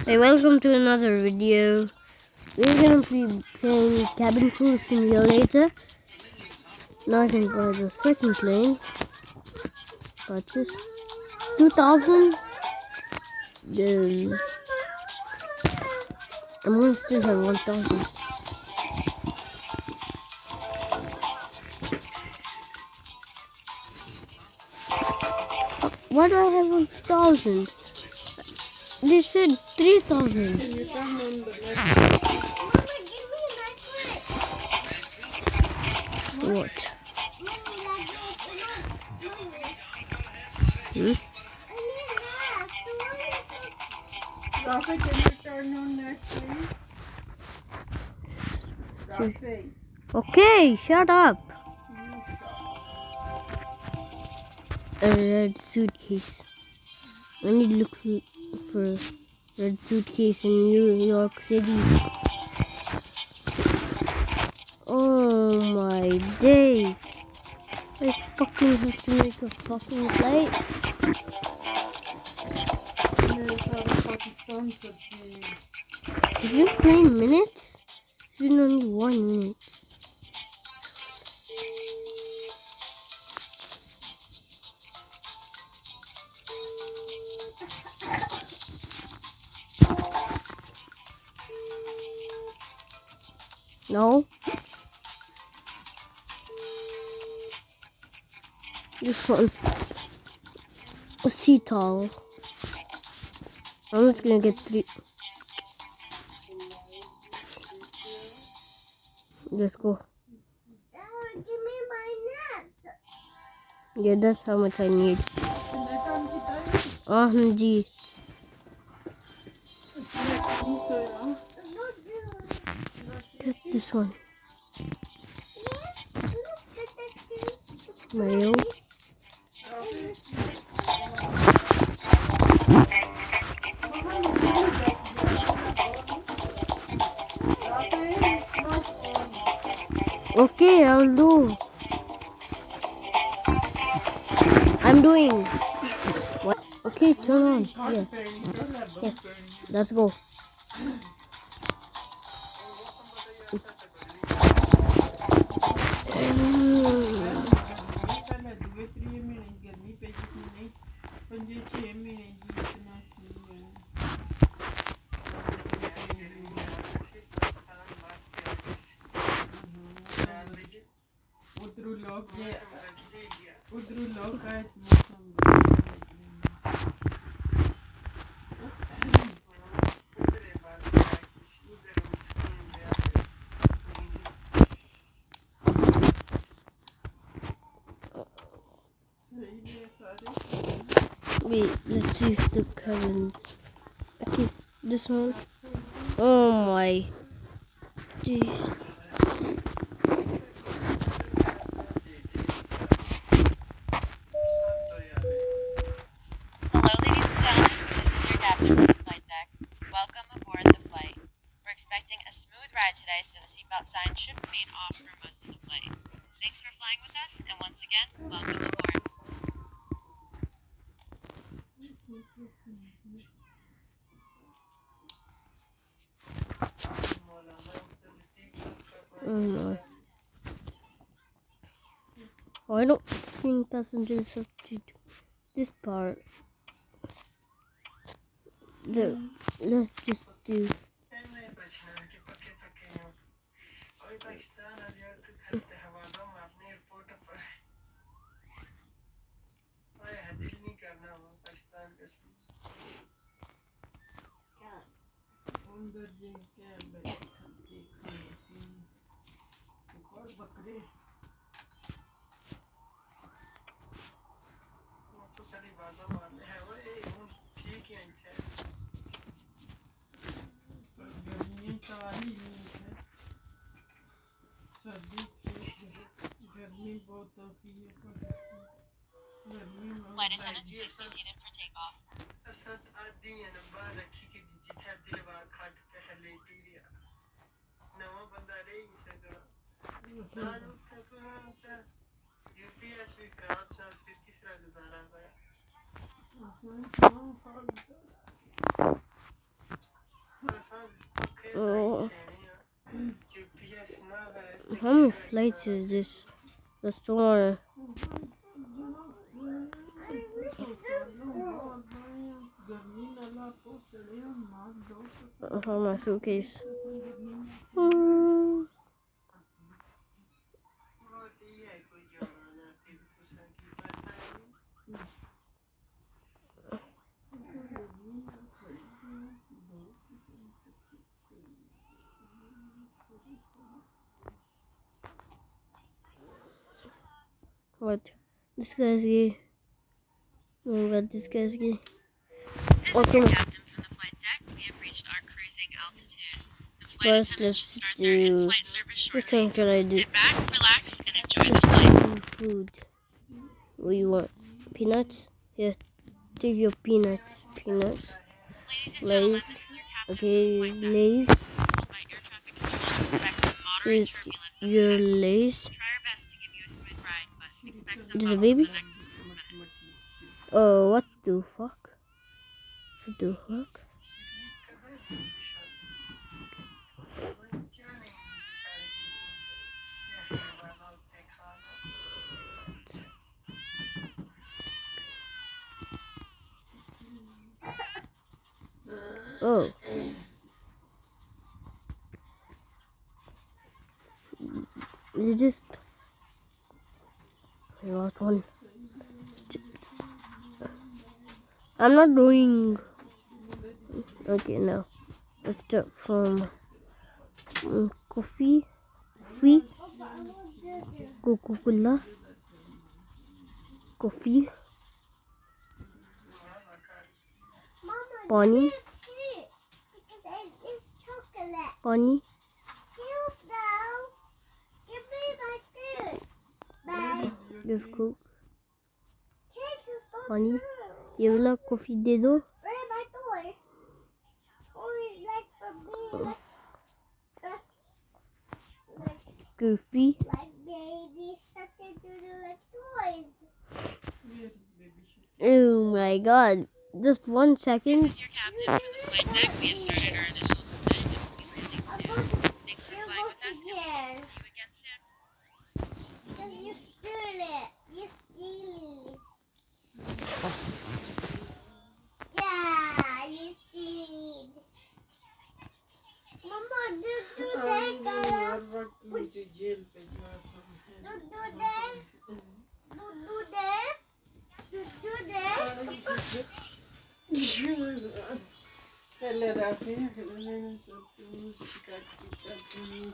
Hey, welcome to another video. We're gonna be playing Cabin Crew Simulator. Now I can buy the second plane. Purchase 2,000. Then I'm gonna still have 1,000. Why do I have 1,000? They said 3,000. What? Hmm? Rafi, can you turn on that please? Rafi. Okay, shut up. A red suitcase. I need to look for a red suitcase in New York City. Oh my days. I fucking have to make a fucking flight. It's been 20 minutes? It's been only 1 minute. No? This one. A sea towel. I'm just gonna get 3. Let's go. Yeah, that's how much I need. Gee. Get this one. Mayo. Okay, I'll do. I'm doing. What? Okay, turn on. Yeah. Yeah. Let's go. Wait, let's see if the current. Okay, this one. Oh my. Jeez. Hello, ladies and gentlemen. This is your captain from the flight deck. Welcome aboard the flight. We're expecting a smooth ride today, so the seatbelt sign should remain off for most of the flight. Thanks for flying with us, and once again, welcome aboard. Oh no. Oh, I don't think passengers have to do this part. Let's just do. Flight attendants, please be seated for takeoff. Oh, how many flights is this? The store. My suitcase. Hmm. What? This guy's gay. Oh god, this guy's gay. Okay. Captain from the flight deck, we have reached our cruising altitude. The flight First, attendants let's will start their do. in-flight service Which shortly. one should I do? Sit back, relax, and enjoy the flight. Let's do food. What do you want? Peanuts? Here, take your peanuts. Peanuts. Ladies and gentlemen, Lays. this is your captain Okay, from the flight deck. Lays. By air traffic control, expect moderate Here's turbulence your ahead. Lays. Try our best to give you a smooth ride, but expect some This is a bumps in baby? the next minutes. Oh, what the fuck? What the fuck? Oh. Is it just... I lost one. I'm not doing... Okay, now. Let's start from... coffee. Coffee. Coca-Cola. Coffee. Pani. Pani. Just Coke. Pani. ये वाला coffee दे दो. Goofy. Oh my god. Just 1 second. This is your captain from the flight deck. We have started our initial descent and we'll be landing soon. Thanks for flying with us and we hope to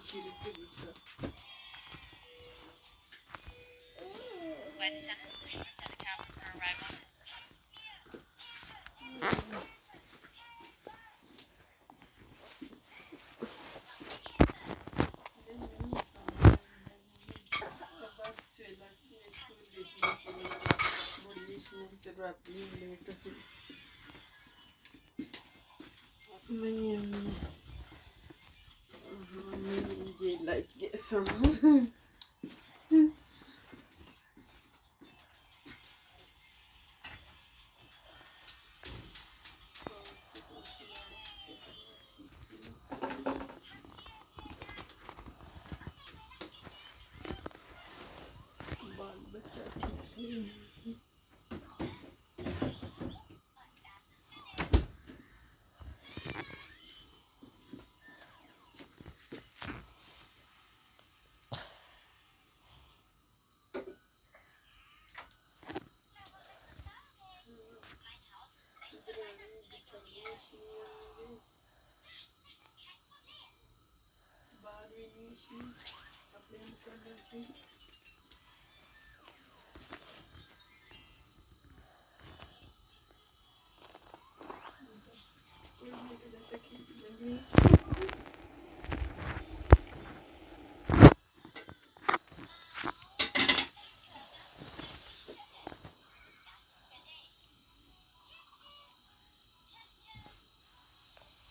see you again soon. Flight attendants, please prepare the cabin for arrival.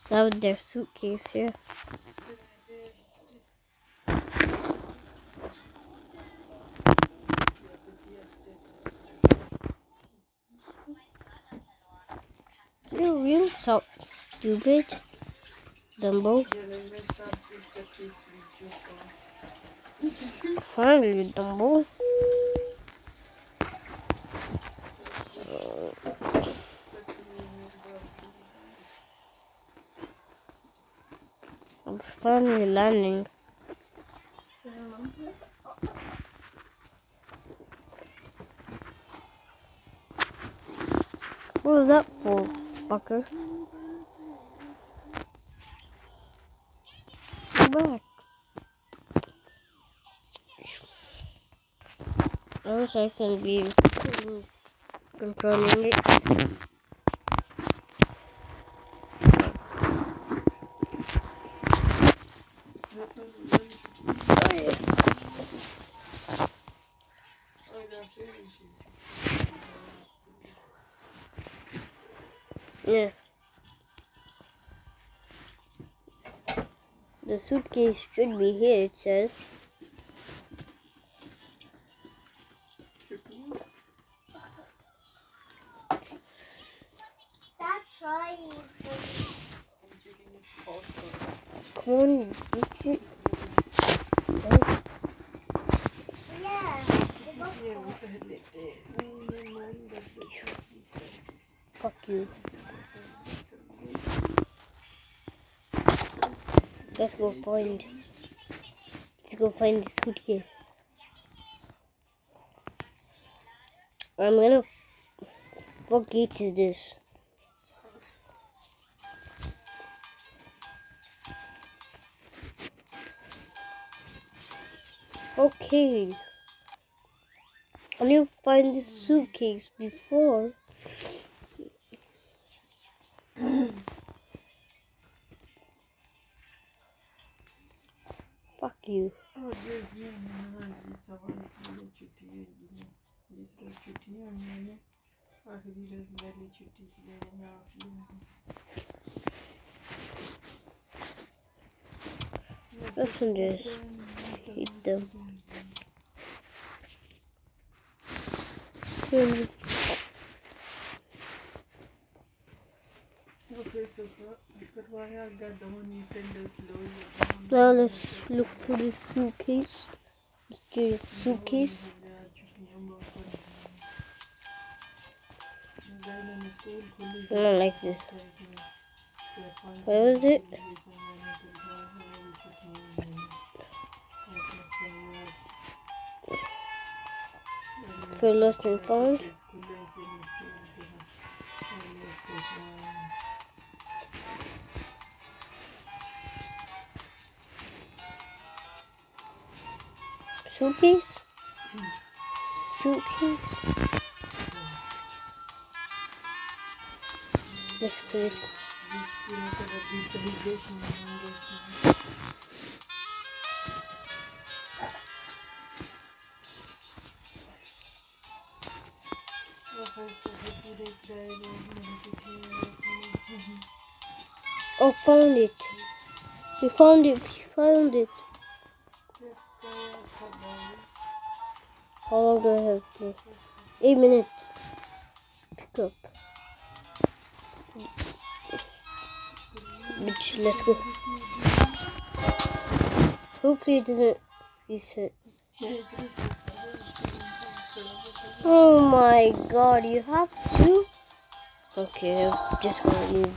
That was their suitcase here. You're real so stupid. Dumbo. जरा मैं सब कुछ करती हूँ Finally, Dumbo. I'm finally landing. What was that for, fucker? Go back. I wish I can be controlling it. Yeah. The suitcase should be here, it says. Stop trying. Come on, reach it. Yeah. Fuck you. Let's go find the suitcase. What gate is this? Okay. I need to find the suitcase before. Fuck you. Let's just hit them. Now let's look for the suitcase. Let's get a suitcase. I don't like this. Where is it? For lost and found. Suitcase? Suitcase? Let's click. Oh, found it. We found it. We found it. How long do I have left? 8 minutes. Pick up. Bitch, let's go. Hopefully it doesn't reset. Oh my god, you have to? Okay, I'm just gonna leave.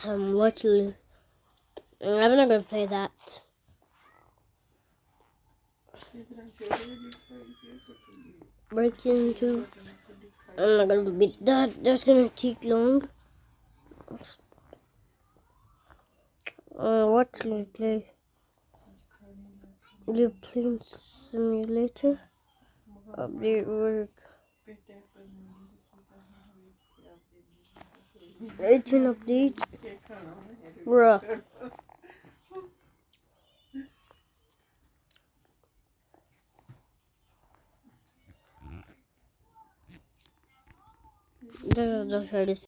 Watching. I'm not gonna play that. Break into. I'm not gonna beat that. That's gonna take long. What should I play? Will you play simulator? Update work. 18 update. Bruh. This is the hardest.